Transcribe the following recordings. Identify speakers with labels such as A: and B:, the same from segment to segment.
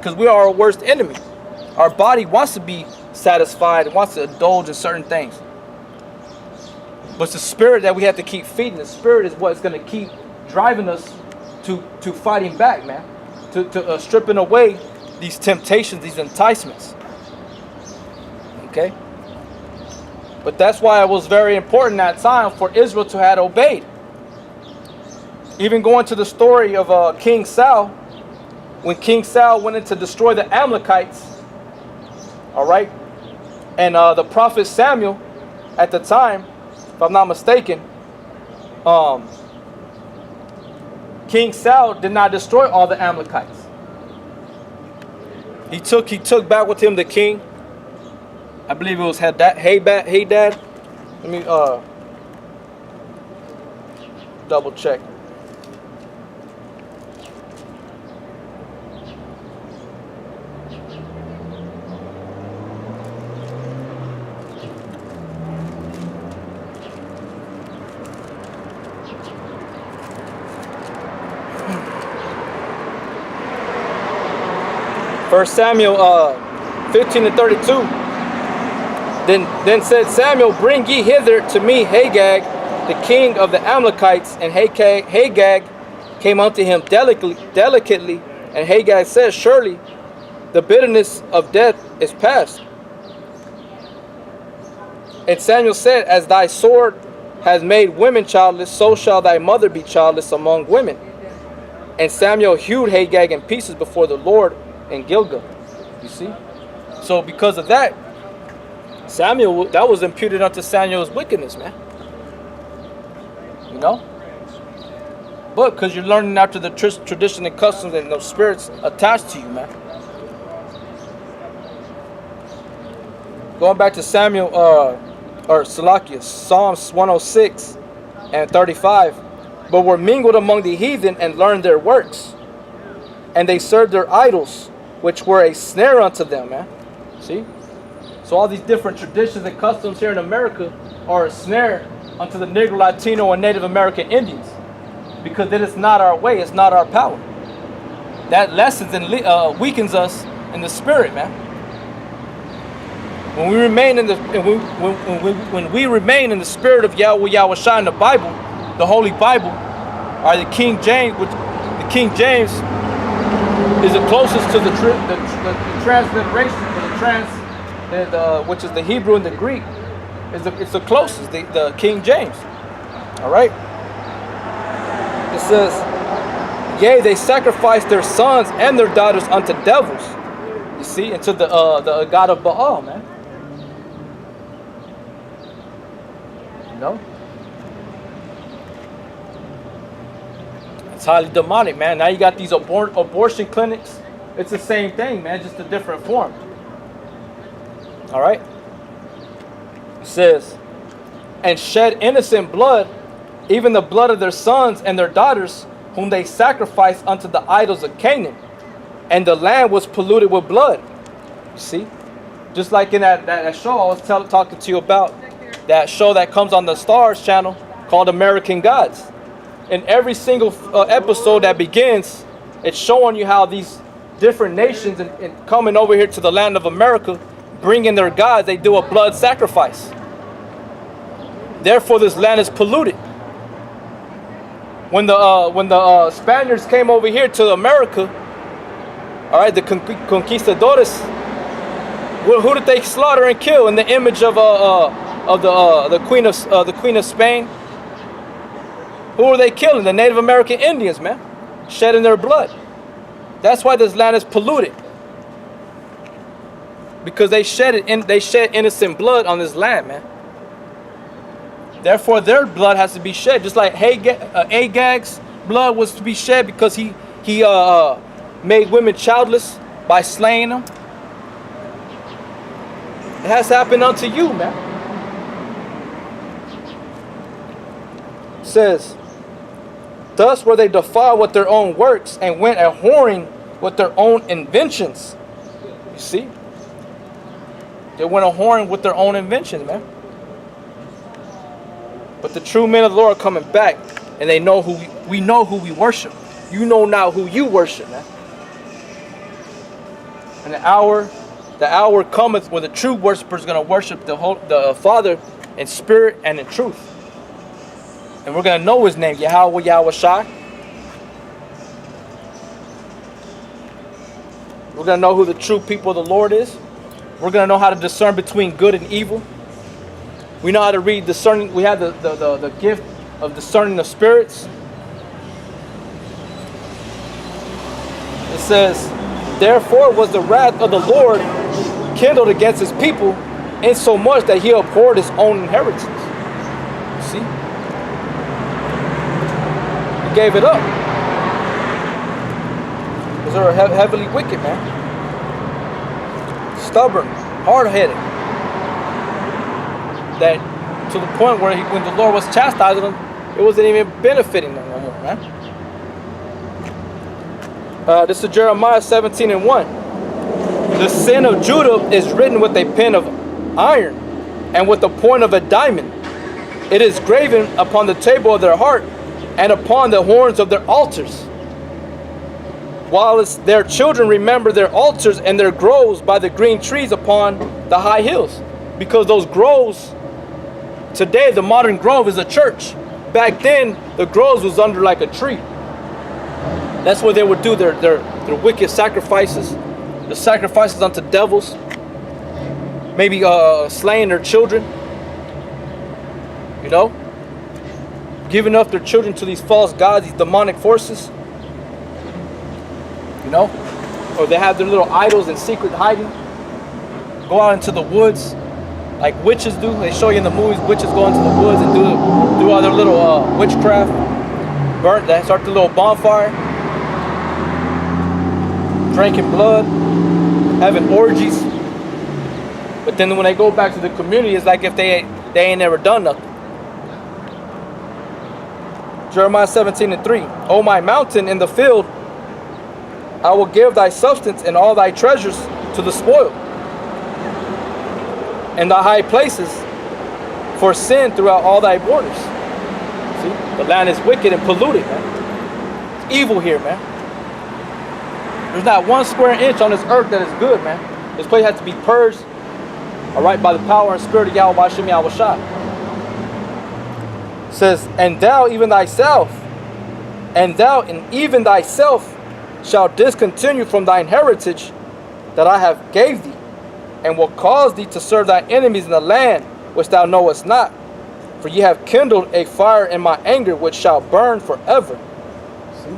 A: because we are our worst enemy. Our body wants to be satisfied, wants to indulge in certain things. But it's the spirit that we have to keep feeding. The spirit is what's going to keep driving us to fighting back, man. To stripping away these temptations, these enticements. Okay? But that's why it was very important at that time for Israel to have obeyed. Even going to the story of King Saul, when King Saul went in to destroy the Amalekites, all right, and the prophet Samuel at the time, if I'm not mistaken, King Saul did not destroy all the Amalekites. He took back with him the king. I believe it was Hadad. Let me double check. First Samuel 15:32. Then said Samuel, bring ye hither to me Hagag, the king of the Amalekites. And Hagag came unto him delicately, and Hagag said, surely the bitterness of death is past. And Samuel said, as thy sword has made women childless, so shall thy mother be childless among women. And Samuel hewed Hagag in pieces before the Lord in Gilgal. You see? So because of that, Samuel, that was imputed unto Samuel's wickedness, man. You know? But because you're learning after the tradition and customs and those spirits attached to you, man. Going back to Samuel, or Salakias, Psalms 106 and 35. But were mingled among the heathen and learned their works. And they served their idols, which were a snare unto them, man. See? So all these different traditions and customs here in America are a snare unto the Negro, Latino, and Native American Indians. Because it is not our way, it's not our power. That lessens and weakens us in the spirit, man. When we remain in the when we remain in the spirit of Yahweh Yahushua in the Bible, the Holy Bible, or the King James, which the King James is the closest to the transliteration, which is the Hebrew and the Greek, it's the closest, the King James. All right. It says, yea, they sacrificed their sons and their daughters unto devils. You see, into the god of Baal, man. You know? It's highly demonic, man. Now you got these abortion clinics. It's the same thing, man, just a different form. All right. It says, and shed innocent blood, even the blood of their sons and their daughters, whom they sacrificed unto the idols of Canaan, and the land was polluted with blood. You see, just like in that show I was talking to you about, that show that comes on the Stars channel called American Gods. In every single episode that begins, it's showing you how these different nations and coming over here to the land of America, bringing their gods, they do a blood sacrifice. Therefore, this land is polluted. When the Spaniards came over here to America, all right, the conquistadores, who did they slaughter and kill in the image of the Queen of Spain? Who were they killing? The Native American Indians, man, shedding their blood. That's why this land is polluted, because they shed innocent blood on this land, man. Therefore, their blood has to be shed, just like Agag's blood was to be shed because he made women childless by slaying them. It has to happen unto you, man. It says, thus were they defiled with their own works and went a whoring with their own inventions. You see? They went a whoring with their own inventions, man. But the true men of the Lord are coming back, and they know we know who we worship. You know now who you worship, man. And the hour cometh when the true worshiper is going to worship the Father in spirit and in truth. And we're going to know his name, Yahweh, Yahweh Shai. We're going to know who the true people of the Lord is. We're going to know how to discern between good and evil. We know how to read discerning. We have the gift of discerning the spirits. It says, therefore was the wrath of the Lord kindled against his people, insomuch that he abhorred his own inheritance. See? He gave it up. Because they were heavily wicked, man. Stubborn, hard-headed. That to the point where when the Lord was chastising them, it wasn't even benefiting them no more, man. This is Jeremiah 17:1. The sin of Judah is written with a pen of iron and with the point of a diamond. It is graven upon the table of their heart and upon the horns of their altars. Whilst their children remember their altars and their groves by the green trees upon the high hills. Because those groves, today the modern grove is a church. Back then, the groves was under like a tree. That's where they would do their wicked sacrifices. The sacrifices unto devils. Maybe slaying their children. You know? Giving up their children to these false gods, these demonic forces. You know? Or they have their little idols in secret hiding. Go out into the woods like witches do. They show you in the movies, witches go into the woods and do all their little witchcraft. They start the little bonfire. Drinking blood. Having orgies. But then when they go back to the community, it's like if they ain't never done nothing. Jeremiah 17:3. O my mountain in the field, I will give thy substance and all thy treasures to the spoil. And thy high places for sin throughout all thy borders. See, the land is wicked and polluted, man. It's evil here, man. There's not one square inch on this earth that is good, man. This place has to be purged, all right, by the power and spirit of Yahweh Hashem Yahweh Shai. It says, and thou even thyself shall discontinue from thine heritage that I have gave thee, and will cause thee to serve thy enemies in the land which thou knowest not. For ye have kindled a fire in my anger, which shall burn forever. See?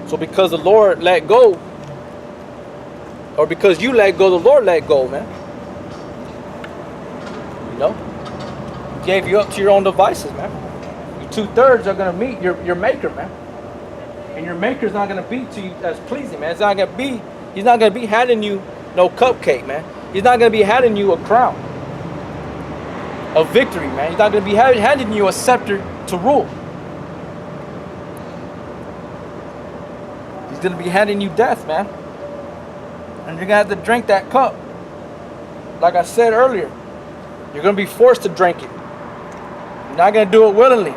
A: So because the Lord let go, or because you let go, the Lord let go, man. You know? He gave you up to your own devices, man. Your 2/3 are going to meet your maker, man. And your maker's not going to be to you as pleasing, man. It's not going to be, he's not going to be handing you no cupcake, man. He's not going to be handing you a crown of victory, man. He's not going to be handing you a scepter to rule. He's going to be handing you death, man. And you're going to have to drink that cup. Like I said earlier, you're going to be forced to drink it. You're not going to do it willingly.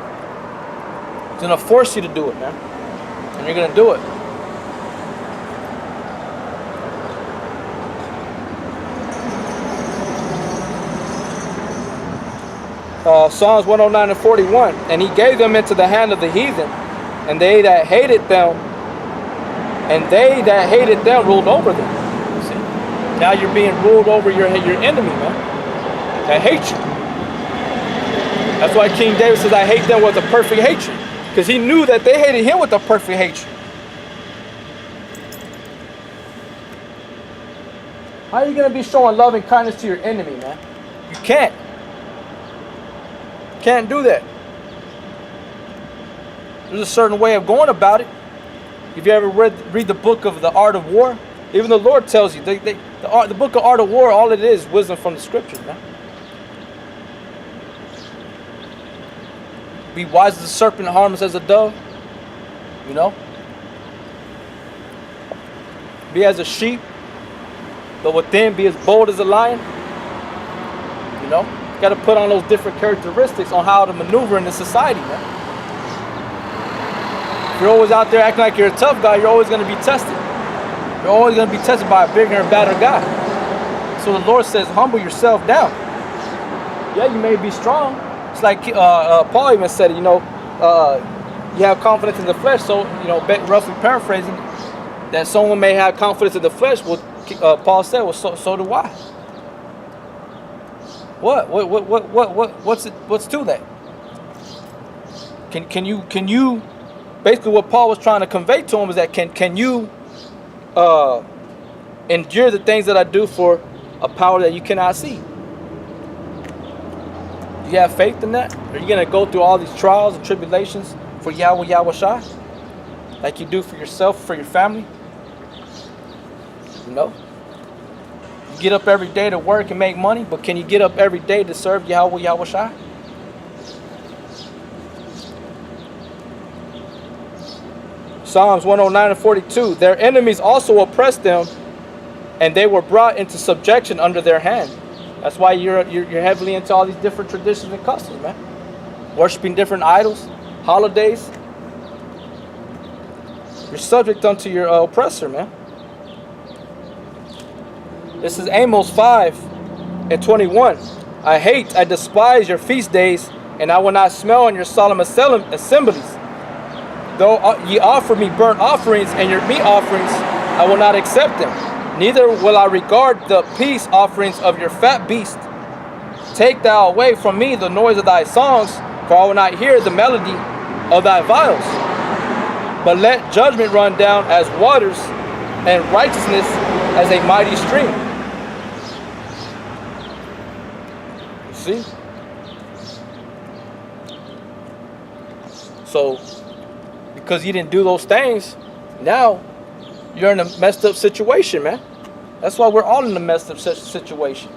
A: It's going to force you to do it, man. And you're going to do it. Psalms 109:41. And he gave them into the hand of the heathen, and they that hated them ruled over them. See? Now you're being ruled over your enemy, man. That hate you. That's why King David says, I hate them with a perfect hatred. Because he knew that they hated him with a perfect hatred. How are you going to be showing love and kindness to your enemy, man? You can't. Can't do that. There's a certain way of going about it. If you ever read the book of The Art of War, even the Lord tells you, the book of Art of War, all it is wisdom from the scriptures, man. Be wise as a serpent, harmless as a dove. You know? Be as a sheep, but within be as bold as a lion. You know? You got to put on those different characteristics on how to maneuver in this society, man. If you're always out there acting like you're a tough guy, you're always going to be tested. You're always going to be tested by a bigger and badder guy. So the Lord says, humble yourself down. Yeah, you may be strong. It's like Paul even said it, you have confidence in the flesh. So, roughly paraphrasing, that someone may have confidence in the flesh. Well, Paul said, well, so do I. What's to that? Can you basically what Paul was trying to convey to him is that can you endure the things that I do for a power that you cannot see? Do you have faith in that? Are you going to go through all these trials and tribulations for Yahweh Shai? Like you do for yourself, for your family? You get up every day to work and make money, but can you get up every day to serve Yahweh Shai? Psalms 109:42. Their enemies also oppressed them, and they were brought into subjection under their hand. That's why you're heavily into all these different traditions and customs, man. Worshipping different idols, holidays. You're subject unto your oppressor, man. This is Amos 5:21. I despise your feast days, and I will not smell on your solemn assemblies. Though ye offer me burnt offerings and your meat offerings, I will not accept them. Neither will I regard the peace offerings of your fat beast. Take thou away from me the noise of thy songs, for I will not hear the melody of thy viols. But let judgment run down as waters, and righteousness as a mighty stream. See? So, because you didn't do those things, now you're in a messed up situation, man. That's why we're all in a messed up situation.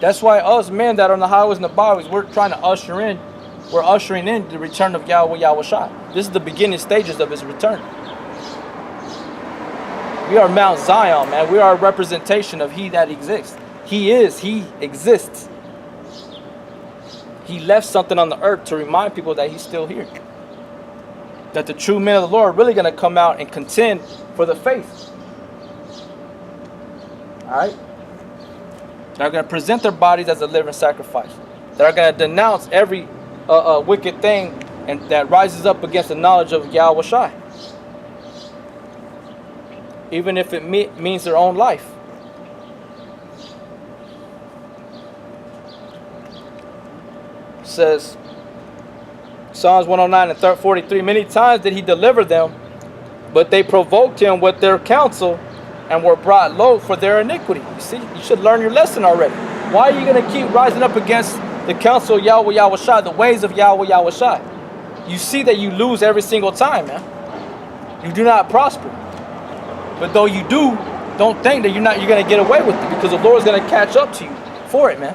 A: That's why us men that are on the highways and the byways, we're trying to ushering in the return of Yahweh Shai. This is the beginning stages of his return. We are Mount Zion, man. We are a representation of he that exists. He exists. He left something on the earth to remind people that he's still here. That the true men of the Lord are really going to come out and contend for the faith. Alright? They're going to present their bodies as a living sacrifice. They're going to denounce every wicked thing and that rises up against the knowledge of Yahweh Shai. Even if it means their own life. It says, Psalms 109:43, many times did he deliver them, but they provoked him with their counsel and were brought low for their iniquity. You see, you should learn your lesson already. Why are you going to keep rising up against the counsel of Yahweh Shai, the ways of Yahweh Shai? You see that you lose every single time, man. You do not prosper. But though you do, don't think that you're going to get away with it, because the Lord's going to catch up to you for it, man.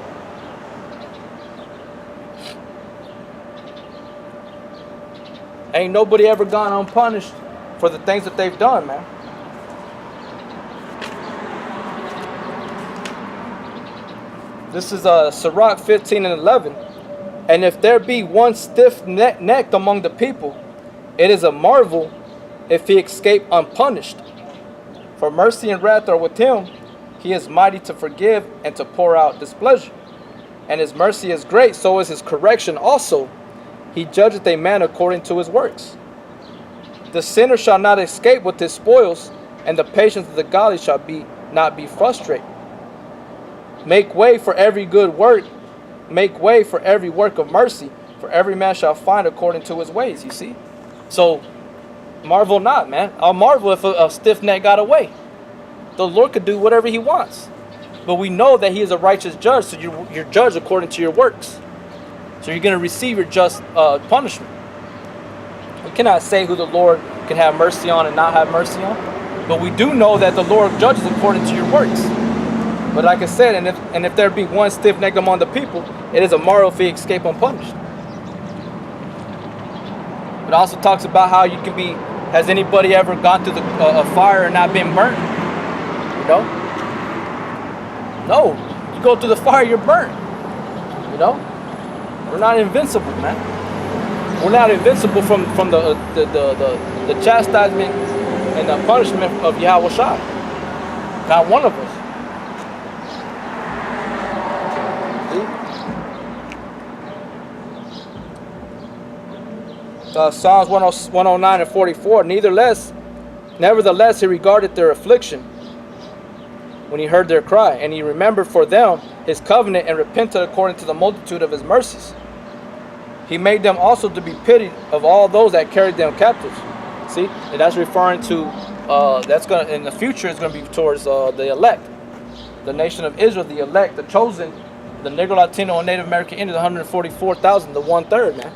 A: Ain't nobody ever gone unpunished for the things that they've done, man. This is Sirach 15:11. And if there be one stiff-necked among the people, it is a marvel if he escape unpunished. For mercy and wrath are with him. He is mighty to forgive and to pour out displeasure. And his mercy is great, so is his correction also. He judgeth a man according to his works. The sinner shall not escape with his spoils, and the patience of the godly shall not be frustrated. Make way for every good work. Make way for every work of mercy, for every man shall find according to his ways. You see? So, marvel not, man. I'll marvel if a stiff neck got away. The Lord could do whatever he wants. But we know that he is a righteous judge, so you're judged according to your works. So you're going to receive your just punishment. We cannot say who the Lord can have mercy on and not have mercy on. But we do know that the Lord judges according to your works. But like I said, and if there be one stiff-necked among the people, it is a marvel if he escape unpunished. It also talks about how you can be, has anybody ever gone through a fire and not been burnt? You know? No. You go through the fire, you're burnt. You know? We're not invincible, man. We're not invincible from the the chastisement and the punishment of Yahweh Shai. Not one of us. Psalms 109 and 44. Nevertheless, he regarded their affliction when he heard their cry, and he remembered for them his covenant and repented according to the multitude of his mercies. He made them also to be pitied of all those that carried them captives. See, and that's referring to that's gonna in the future. It's gonna be towards the elect, the nation of Israel, the elect, the chosen, the Negro, Latino, and Native American Indians, 144,000, the 1/3, man.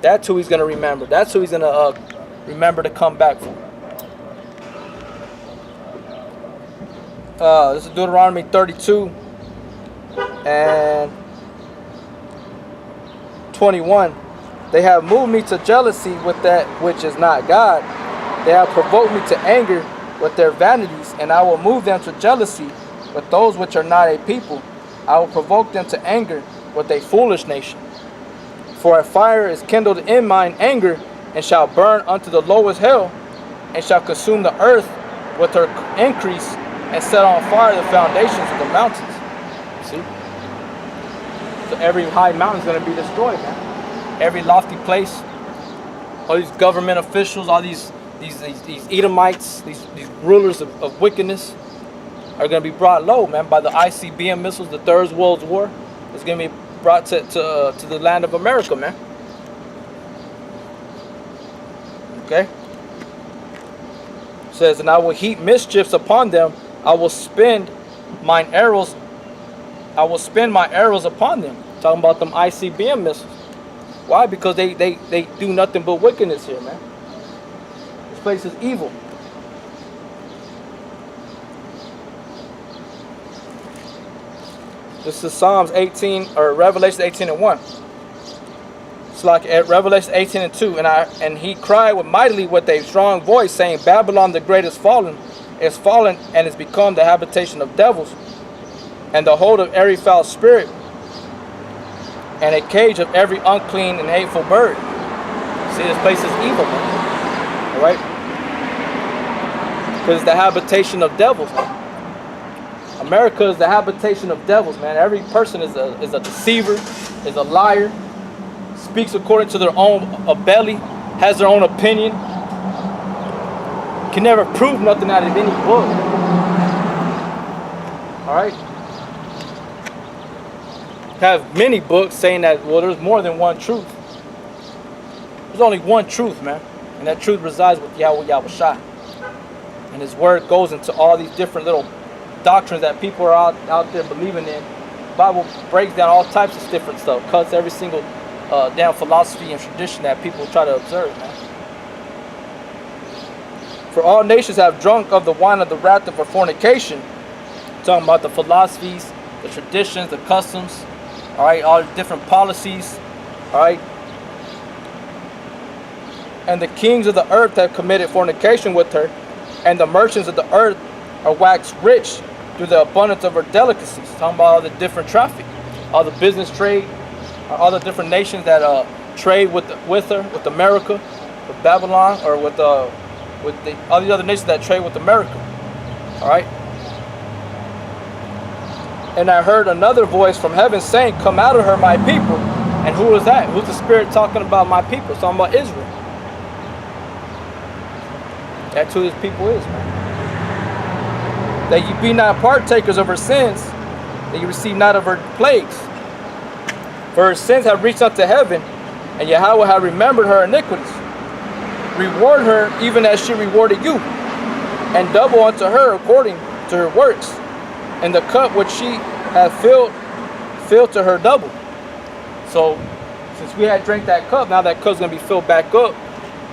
A: That's who he's gonna remember. That's who he's gonna remember to come back for. This is Deuteronomy 32 and 21. They have moved me to jealousy with that which is not God. They have provoked me to anger with their vanities, and I will move them to jealousy with those which are not a people. I will provoke them to anger with a foolish nation. For a fire is kindled in mine anger, and shall burn unto the lowest hell, and shall consume the earth with her increase, and set on fire the foundations of the mountains. See? So every high mountain is going to be destroyed, man. Every lofty place, all these government officials, all these Edomites, these rulers of wickedness are going to be brought low, man, by the ICBM missiles. The Third World War is going to be brought to the land of America, man. Okay? It says, and I will heap mischiefs upon them. I will spend my arrows upon them. Talking about them ICBM missiles. Why? Because they do nothing but wickedness here, man. This place is evil. This is Psalms 18 or Revelation 18 and 1. It's like at Revelation 18 and 2. And he cried mightily with a strong voice, saying, Babylon the great is fallen and is become the habitation of devils, and the hold of every foul spirit, and a cage of every unclean and hateful bird. See, this place is evil, man. Alright? Because it's the habitation of devils, man. America is the habitation of devils, man. Every person is a deceiver, is a liar, speaks according to their own belly, has their own opinion, can never prove nothing out of any book. Alright? Have many books saying that, well, there's more than one truth. There's only one truth, man. And that truth resides with Yahweh Shai. And his word goes into all these different little doctrines that people are out there believing in. The Bible breaks down all types of different stuff. Cuts every single damn philosophy and tradition that people try to observe, man. For all nations have drunk of the wine of the wrath of fornication. Talking about the philosophies, the traditions, the customs, all right, all the different policies, all right. And the kings of the earth have committed fornication with her, and the merchants of the earth are waxed rich through the abundance of her delicacies. Talking about all the different traffic, all the business trade, all the different nations that trade with her, with America, with Babylon, or with all the other nations that trade with America. All right. And I heard another voice from heaven saying, come out of her, my people. And who is that? Who's the Spirit talking about my people? It's talking about Israel. That's who his people is, man. That you be not partakers of her sins, that you receive not of her plagues. For her sins have reached up to heaven, and Yahweh hath remembered her iniquities. Reward her even as she rewarded you, and double unto her according to her works. And the cup which she hath filled to her double. So, since we had drank that cup, now that cup's gonna be filled back up.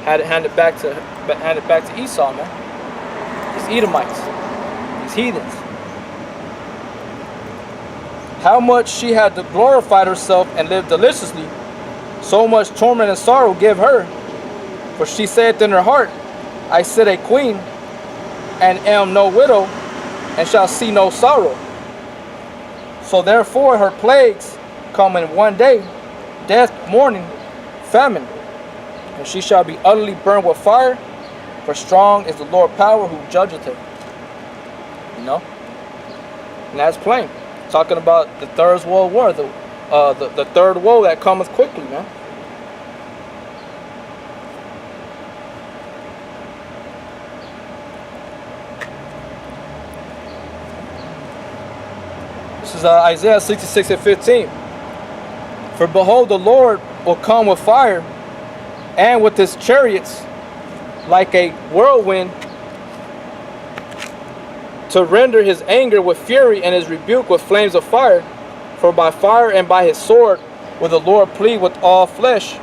A: Hand it back to Esau, man. These Edomites, these heathens. How much she had glorified herself and lived deliciously, so much torment and sorrow give her. For she saith in her heart, I sit a queen, and am no widow, and shall see no sorrow. So therefore her plagues come in one day, death, mourning, famine. and she shall be utterly burned with fire, for strong is the Lord power who judgeth her. You know? And that's plain. Talking about the Third World War, the third woe that cometh quickly, man. This is Isaiah 66 and 15. For behold, the Lord will come with fire, and with his chariots like a whirlwind, to render his anger with fury and his rebuke with flames of fire. For by fire and by his sword will the Lord plead with all flesh,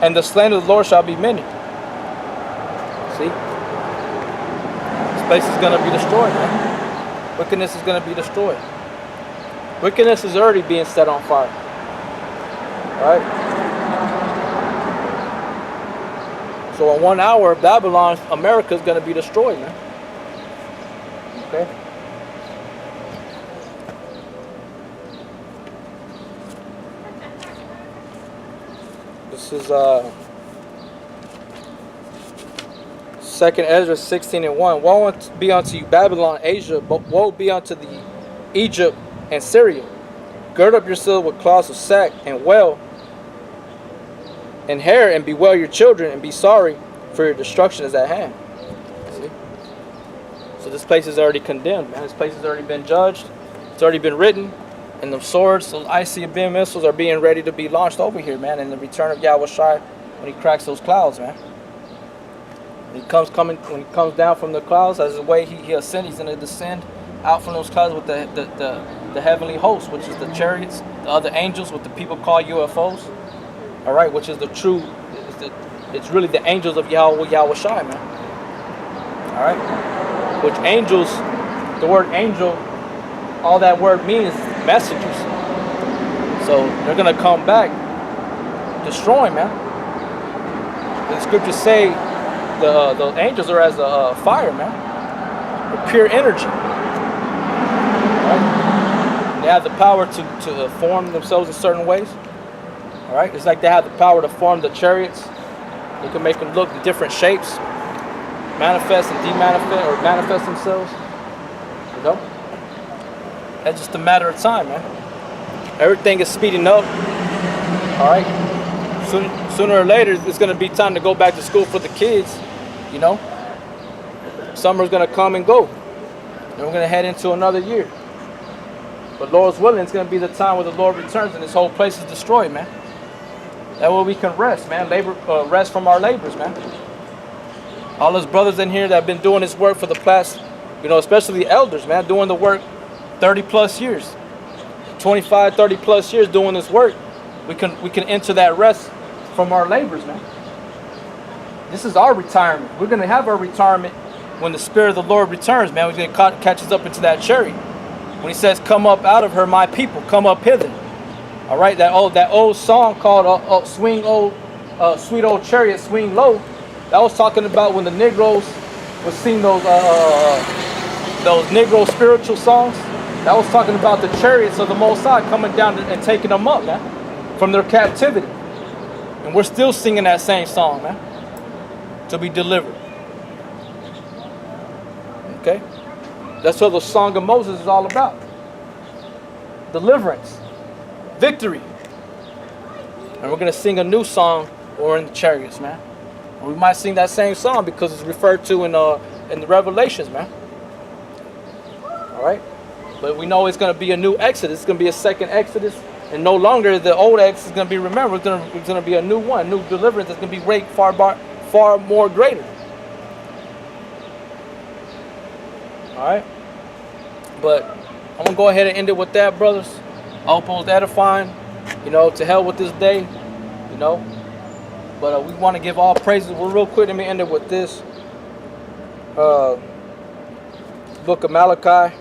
A: and the slain of the Lord shall be many. See? This place is going to be destroyed, man. Wickedness is going to be destroyed. Wickedness is already being set on fire. Right? So in 1 hour, Babylon, America is going to be destroyed, man. Okay? This is 2nd Ezra 16 and 1. Woe be unto you, Babylon, Asia, but woe be unto the Egypt and Syria. Gird up yourselves with cloths of sack and wail and hair, and bewail your children, and be sorry, for your destruction is at hand. See? So this place is already condemned, man. This place has already been judged. It's already been written. And the swords, those ICBM missiles are being ready to be launched over here, man. In the return of Yahweh Shai, when he cracks those clouds, man. When he comes down from the clouds, as the way he ascends, he's going to descend out from those clouds with the heavenly host, which is the chariots, the other angels, what the people call UFOs. All right, which is the true, it's really the angels of Yahweh Shai, man. All right, which angels, the word angel, all that word means is messengers. So they're gonna come back, destroying, man. The scriptures say the angels are as a fire, man, with pure energy. Right? They have the power to form themselves in certain ways. All right, it's like they have the power to form the chariots. They can make them look in different shapes, manifest and demanifest, or manifest themselves. You know, that's just a matter of time, man. Everything is speeding up. All right, sooner or later, it's going to be time to go back to school for the kids. You know, summer's going to come and go, and we're going to head into another year. But Lord's willing, it's going to be the time where the Lord returns and this whole place is destroyed, man. That way we can rest, man. Rest from our labors, man. All those brothers in here that have been doing this work for the past, you know, especially the elders, man, doing the work 30 plus years, 25, 30 plus years doing this work. We can enter that rest from our labors, man. This is our retirement. We're going to have our retirement when the Spirit of the Lord returns, man. We're going to catch us up into that chariot. When he says, come up out of her, my people, come up hither. All right, that old song called "Swing Old, Sweet Old Chariot, Swing Low." That was talking about when the Negroes would sing those Negro spiritual songs. That was talking about the chariots of the Most High coming down and taking them up, man, from their captivity. And we're still singing that same song, man, to be delivered. Okay, that's what the Song of Moses is all about. Deliverance. Victory. And we're going to sing a new song or in the chariots, man. And we might sing that same song because it's referred to in the Revelations, man. All right? But we know it's going to be a new Exodus. It's going to be a second Exodus. And no longer the old Exodus is going to be remembered. It's going to be a new one, new deliverance that's going to be far more greater. All right? But I'm going to go ahead and end it with that, brothers. I hope it was edifying, you know, to hell with this day, you know. But we want to give all praises. Well, real quick, let me end it with this. Book of Malachi,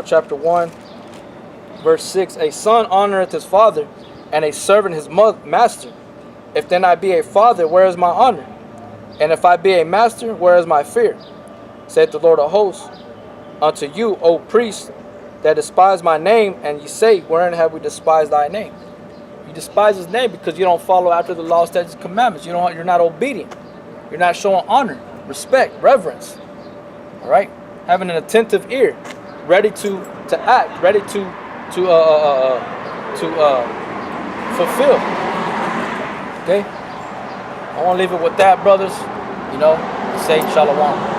A: chapter 1, verse 6. A son honoreth his father, and a servant his master. If then I be a father, where is my honor? And if I be a master, where is my fear? Saith the Lord of hosts, unto you, O priests, that despise my name, and ye say, wherein have we despised thy name? despise his name because you don't follow after the law, statutes, and commandments. You're not obedient. You're not showing honor, respect, reverence. All right, having an attentive ear, ready to act, ready to fulfill. Okay, I want to leave it with that, brothers. Say shalom.